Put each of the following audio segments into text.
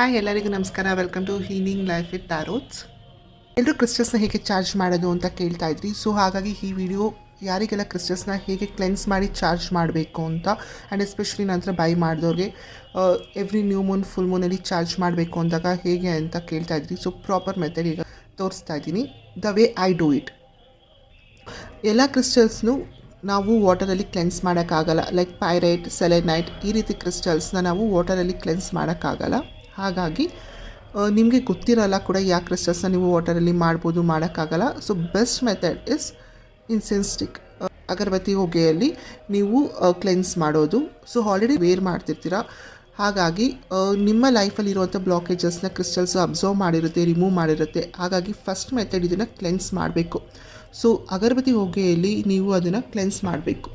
Hi ಎಲ್ಲರಿಗೂ ನಮಸ್ಕಾರ. Welcome to healing life with tarots. ಎಲ್ಲರೂ ಕ್ರಿಸ್ಟಲ್ಸ್ನ ಹೇಗೆ ಚಾರ್ಜ್ ಮಾಡೋದು ಅಂತ ಕೇಳ್ತಾ ಇದ್ರಿ. ಸೊ ಹಾಗಾಗಿ ಈ ವಿಡಿಯೋ ಯಾರಿಗೆಲ್ಲ ಕ್ರಿಸ್ಟಲ್ಸ್ನ ಹೇಗೆ ಕ್ಲೆನ್ಸ್ ಮಾಡಿ ಚಾರ್ಜ್ ಮಾಡಬೇಕು ಅಂತ, ಆ್ಯಂಡ್ ಎಸ್ಪೆಷಲಿ ನಂತರ ಬೈ ಮಾಡಿದವ್ರಿಗೆ ಎವ್ರಿ ನ್ಯೂ ಮೂನ್ ಫುಲ್ ಮೂನಲ್ಲಿ ಚಾರ್ಜ್ ಮಾಡಬೇಕು ಅಂದಾಗ ಹೇಗೆ ಅಂತ ಕೇಳ್ತಾ ಇದ್ರಿ. ಸೊ ಪ್ರಾಪರ್ ಮೆಥಡ್ ಈಗ ತೋರಿಸ್ತಾ ಇದ್ದೀನಿ, the way I do it. ಎಲ್ಲ ಕ್ರಿಸ್ಟಲ್ಸ್ನು ನಾವು ವಾಟರಲ್ಲಿ ಕ್ಲೆನ್ಸ್ ಮಾಡೋಕ್ಕಾಗಲ್ಲ. ಲೈಕ್ ಪೈರೈಟ್, ಸೆಲೆನೈಟ್ ಈ ರೀತಿ ಕ್ರಿಸ್ಟಲ್ಸ್ನ ನಾವು ವಾಟರಲ್ಲಿ ಕ್ಲೆನ್ಸ್ ಮಾಡೋಕ್ಕಾಗಲ್ಲ. ಹಾಗಾಗಿ ನಿಮಗೆ ಗೊತ್ತಿರಲ್ಲ ಕೂಡ ಯಾವ ಕ್ರಿಸ್ಟಲ್ಸ್ನ ನೀವು ವಾಟರಲ್ಲಿ ಮಾಡ್ಬೋದು, ಮಾಡೋಕ್ಕಾಗಲ್ಲ. So best method is incense stick, ಅಗರಬತ್ತಿ ಹೊಗೆಯಲ್ಲಿ ನೀವು ಕ್ಲೆನ್ಸ್ ಮಾಡೋದು. ಸೊ ಆಲ್ರೆಡಿ ವೇರ್ ಮಾಡ್ತಿರ್ತೀರ, ಹಾಗಾಗಿ ನಿಮ್ಮ ಲೈಫಲ್ಲಿ ಇರುವಂಥ ಬ್ಲಾಕೇಜಸ್ನ ಕ್ರಿಸ್ಟಲ್ಸ್ ಅಬ್ಸರ್ವ್ ಮಾಡಿರುತ್ತೆ, ರಿಮೂವ್ ಮಾಡಿರುತ್ತೆ. ಹಾಗಾಗಿ ಫಸ್ಟ್ ಮೆಥಡ್ ಇದನ್ನು ಕ್ಲೆನ್ಸ್ ಮಾಡಬೇಕು. ಸೊ ಅಗರಬತ್ತಿ ಹೊಗೆಯಲ್ಲಿ ನೀವು ಅದನ್ನು ಕ್ಲೆನ್ಸ್ ಮಾಡಬೇಕು.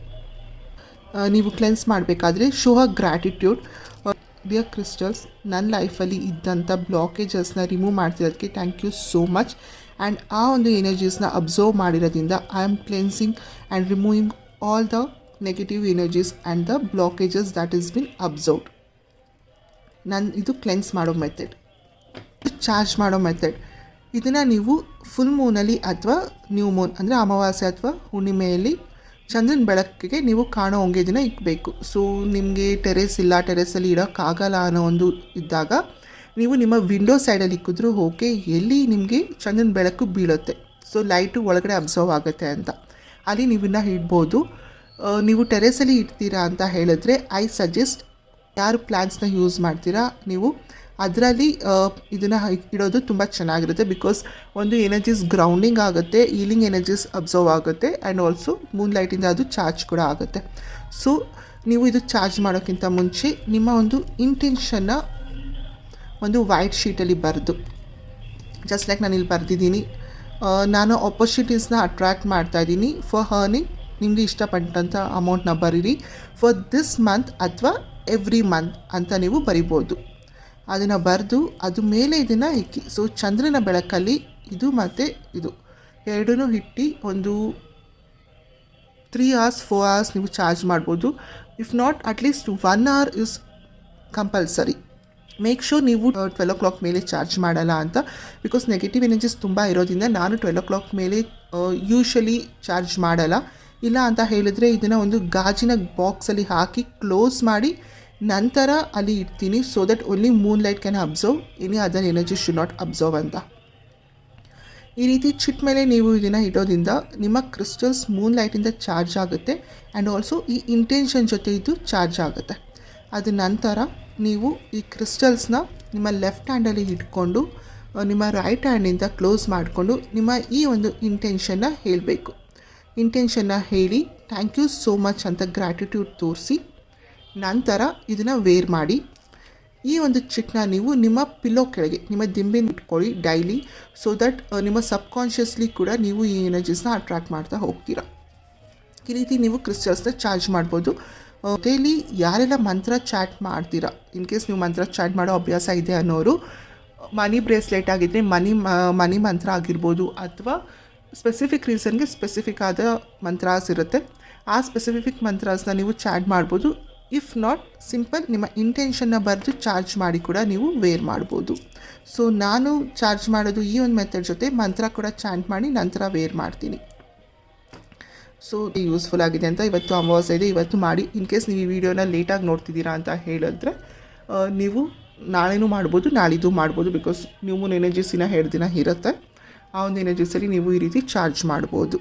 ನೀವು ಕ್ಲೆನ್ಸ್ ಮಾಡಬೇಕಾದ್ರೆ show a gratitude. Dear crystals, ನನ್ನ ಲೈಫಲ್ಲಿ ಇದ್ದಂಥ ಬ್ಲಾಕೇಜಸ್ನ ರಿಮೂವ್ ಮಾಡ್ತಿರೋದಕ್ಕೆ thank you so much. And ಆ ಒಂದು ಎನರ್ಜೀಸ್ನ ಅಬ್ಸರ್ವ್ ಮಾಡಿರೋದ್ರಿಂದ I am cleansing and removing all the negative energies and the blockages that is been absorbed. ಇದು ಕ್ಲೆನ್ಸ್ ಮಾಡೋ ಮೆಥಡ್. ಚಾರ್ಜ್ ಮಾಡೋ ಮೆಥಡ್, ಇದನ್ನು ನೀವು ಫುಲ್ ಮೂನಲ್ಲಿ ಅಥವಾ ನ್ಯೂ ಮೂನ್ ಅಂದರೆ ಅಮಾವಾಸ್ಯೆ ಅಥವಾ ಹುಣ್ಣಿಮೆಯಲ್ಲಿ ಚಂದ್ರನ ಬೆಳಕಿಗೆ ನೀವು ಕಾಣೋ ಹಂಗೆ ಇದನ್ನು ಇಕ್ಕಬೇಕು. ಸೊ ನಿಮಗೆ ಟೆರೇಸ್ ಇಲ್ಲ, ಟೆರೇಸಲ್ಲಿ ಇಡೋಕ್ಕಾಗಲ್ಲ ಅನ್ನೋ ಒಂದು ಇದ್ದಾಗ ನೀವು ನಿಮ್ಮ ವಿಂಡೋ ಸೈಡಲ್ಲಿ ಇಕ್ಕಿದ್ರೂ ಓಕೆ, ಎಲ್ಲಿ ನಿಮಗೆ ಚಂದ್ರನ ಬೆಳಕು ಬೀಳುತ್ತೆ, ಸೊ ಲೈಟು ಒಳಗಡೆ ಅಬ್ಸರ್ವ್ ಆಗುತ್ತೆ ಅಂತ ಅಲ್ಲಿ ನೀವನ್ನ ಇಡ್ಬೋದು. ನೀವು ಟೆರೇಸಲ್ಲಿ ಇಡ್ತೀರಾ ಅಂತ ಹೇಳಿದ್ರೆ ಐ ಸಜೆಸ್ಟ್, ಯಾರು ಪ್ಲ್ಯಾನ್ಸ್ನ ಯೂಸ್ ಮಾಡ್ತೀರಾ ನೀವು ಅದರಲ್ಲಿ ಇದನ್ನು ಇಡೋದು ತುಂಬ ಚೆನ್ನಾಗಿರುತ್ತೆ. ಬಿಕಾಸ್ ಒಂದು ಎನರ್ಜೀಸ್ ಗ್ರೌಂಡಿಂಗ್ ಆಗುತ್ತೆ, ಹೀಲಿಂಗ್ ಎನರ್ಜೀಸ್ ಅಬ್ಸರ್ವ್ ಆಗುತ್ತೆ, ಆ್ಯಂಡ್ ಆಲ್ಸೋ ಮೂನ್ ಲೈಟಿಂದ ಅದು ಚಾರ್ಜ್ ಕೂಡ ಆಗುತ್ತೆ. ಸೊ ನೀವು ಇದು ಚಾರ್ಜ್ ಮಾಡೋಕ್ಕಿಂತ ಮುಂಚೆ ನಿಮ್ಮ ಒಂದು ಇಂಟೆನ್ಷನ್ನ ಒಂದು ವೈಟ್ ಶೀಟಲ್ಲಿ ಬರೆದು, ಜಸ್ಟ್ ಲೈಕ್ ನಾನು ಇಲ್ಲಿ ಬರೆದಿದ್ದೀನಿ, ನಾನು ಆಪರ್ಚುನಿಟೀಸ್ನ ಅಟ್ರ್ಯಾಕ್ಟ್ ಮಾಡ್ತಾಯಿದ್ದೀನಿ ಫಾರ್ ಹರ್ನಿಂಗ್. ನಿಮಗೆ ಇಷ್ಟಪಟ್ಟಂಥ ಅಮೌಂಟ್ನ ಬರೀರಿ ಫಾರ್ ದಿಸ್ ಮಂತ್ ಅಥವಾ ಎವ್ರಿ ಮಂತ್ ಅಂತ ನೀವು ಬರಿಬೋದು. ಅದನ್ನು ಬರೆದು ಅದು ಮೇಲೆ ಇದನ್ನು ಇಕ್ಕಿ. ಸೊ ಚಂದ್ರನ ಬೆಳಕಲ್ಲಿ ಇದು ಮತ್ತು ಇದು ಎರಡೂ ಇಟ್ಟು ಒಂದು 3 hours 4 hours ನೀವು ಚಾರ್ಜ್ ಮಾಡ್ಬೋದು. If not at least 1 hour is compulsory. Make sure ನೀವು 12 o'clock ಮೇಲೆ ಚಾರ್ಜ್ ಮಾಡಲ್ಲ ಅಂತ, ಬಿಕಾಸ್ ನೆಗೆಟಿವ್ ಎನರ್ಜೀಸ್ ತುಂಬ ಇರೋದ್ರಿಂದ ನಾನು 12 o'clock ಮೇಲೆ ಯೂಶ್ವಲಿ ಚಾರ್ಜ್ ಮಾಡಲ್ಲ. ಇಲ್ಲ ಅಂತ ಹೇಳಿದರೆ ಇದನ್ನು ಒಂದು ಗಾಜಿನ ಬಾಕ್ಸಲ್ಲಿ ಹಾಕಿ ಕ್ಲೋಸ್ ಮಾಡಿ ನಂತರ ಅಲ್ಲಿ ಇಡ್ತೀನಿ. So that only Moon light can observe, any other energy should not observe ಅಂತ. ಈ ರೀತಿ ಚಿಟ್ ಮೇಲೆ ನೀವು ಇದನ್ನು ಇಡೋದ್ರಿಂದ ನಿಮ್ಮ ಕ್ರಿಸ್ಟಲ್ಸ್ ಮೂನ್ ಲೈಟಿಂದ ಚಾರ್ಜ್ ಆಗುತ್ತೆ, ಆ್ಯಂಡ್ ಆಲ್ಸೋ ಈ ಇಂಟೆನ್ಷನ್ ಜೊತೆ ಇದು ಚಾರ್ಜ್ ಆಗುತ್ತೆ. ಅದ ನಂತರ ನೀವು ಈ ಕ್ರಿಸ್ಟಲ್ಸ್ನ ನಿಮ್ಮ ಲೆಫ್ಟ್ ಹ್ಯಾಂಡಲ್ಲಿ ಇಟ್ಕೊಂಡು ನಿಮ್ಮ ರೈಟ್ ಹ್ಯಾಂಡಿಂದ ಕ್ಲೋಸ್ ಮಾಡಿಕೊಂಡು ನಿಮ್ಮ ಈ ಒಂದು ಇಂಟೆನ್ಷನ್ನ ಹೇಳಬೇಕು. ಇಂಟೆನ್ಷನ್ನ ಹೇಳಿ ಥ್ಯಾಂಕ್ ಯು ಸೋ ಮಚ್ ಅಂತ ಗ್ರ್ಯಾಟಿಟ್ಯೂಡ್ ತೋರಿಸಿ ನಂತರ ಇದನ್ನು ವೇರ್ ಮಾಡಿ. ಈ ಒಂದು ಚಿಟ್ನ ನೀವು ನಿಮ್ಮ ಪಿಲ್ಲೋ ಕೆಳಗೆ ನಿಮ್ಮ ದಿಂಬಿನ ಇಟ್ಕೊಳ್ಳಿ ಡೈಲಿ. ಸೊ ದಟ್ ನಿಮ್ಮ ಸಬ್ಕಾನ್ಷಿಯಸ್ಲಿ ಕೂಡ ನೀವು ಈ ಎನರ್ಜೀಸ್ನ ಅಟ್ರ್ಯಾಕ್ಟ್ ಮಾಡ್ತಾ ಹೋಗ್ತೀರಾ. ಈ ರೀತಿ ನೀವು ಕ್ರಿಸ್ಟಲ್ಸ್ನ ಚಾರ್ಜ್ ಮಾಡ್ಬೋದು. ಡೈಲಿ ಯಾರೆಲ್ಲ ಮಂತ್ರ ಚಾಟ್ ಮಾಡ್ತೀರಾ, ಇನ್ ಕೇಸ್ ನೀವು ಮಂತ್ರ ಚಾಟ್ ಮಾಡೋ ಅಭ್ಯಾಸ ಇದೆ ಅನ್ನೋರು, ಮನಿ ಬ್ರೇಸ್ಲೆಟ್ ಆಗಿದ್ದರೆ ಮನಿ ಮಂತ್ರ ಆಗಿರ್ಬೋದು, ಅಥವಾ ಸ್ಪೆಸಿಫಿಕ್ ರೀಸನ್ಗೆ ಸ್ಪೆಸಿಫಿಕ್ ಆದ ಮಂತ್ರಾಸ್ ಇರುತ್ತೆ, ಆ ಸ್ಪೆಸಿಫಿಕ್ ಮಂತ್ರಾಸ್ನ ನೀವು ಚಾಟ್ ಮಾಡ್ಬೋದು. ಇಫ್ ನಾಟ್ ಸಿಂಪಲ್ ನಿಮ್ಮ ಇಂಟೆನ್ಷನ್ನ ಬರೆದು ಚಾರ್ಜ್ ಮಾಡಿ ಕೂಡ ನೀವು ವೇರ್ ಮಾಡ್ಬೋದು. ಸೊ ನಾನು ಚಾರ್ಜ್ ಮಾಡೋದು ಈ ಒಂದು ಮೆಥಡ್ ಜೊತೆ ಮಂತ್ರ ಕೂಡ ಚಾಂಟ್ ಮಾಡಿ ನಂತರ ವೇರ್ ಮಾಡ್ತೀನಿ. ಸೊ ಯೂಸ್ಫುಲ್ ಆಗಿದೆ ಅಂತ ಇವತ್ತು ಅಮಾವಾಸ್ಯೆ ಇದೆ, ಇವತ್ತು ಮಾಡಿ. ಇನ್ ಕೇಸ್ ನೀವು ಈ ವಿಡಿಯೋನ ಲೇಟಾಗಿ ನೋಡ್ತಿದ್ದೀರಾ ಅಂತ ಹೇಳಿದ್ರೆ ನೀವು ನಾಳೆನೂ ಮಾಡ್ಬೋದು, ನಾಳಿದ್ದು ಮಾಡ್ಬೋದು. ಬಿಕಾಸ್ ನ್ಯೂ ಮೂನ್ ಎನರ್ಜೀಸಿನ 2 ದಿನ ಇರುತ್ತೆ, ಆ ಒಂದು ಎನರ್ಜೀಸಲ್ಲಿ ನೀವು ಈ ರೀತಿ ಚಾರ್ಜ್ ಮಾಡ್ಬೋದು.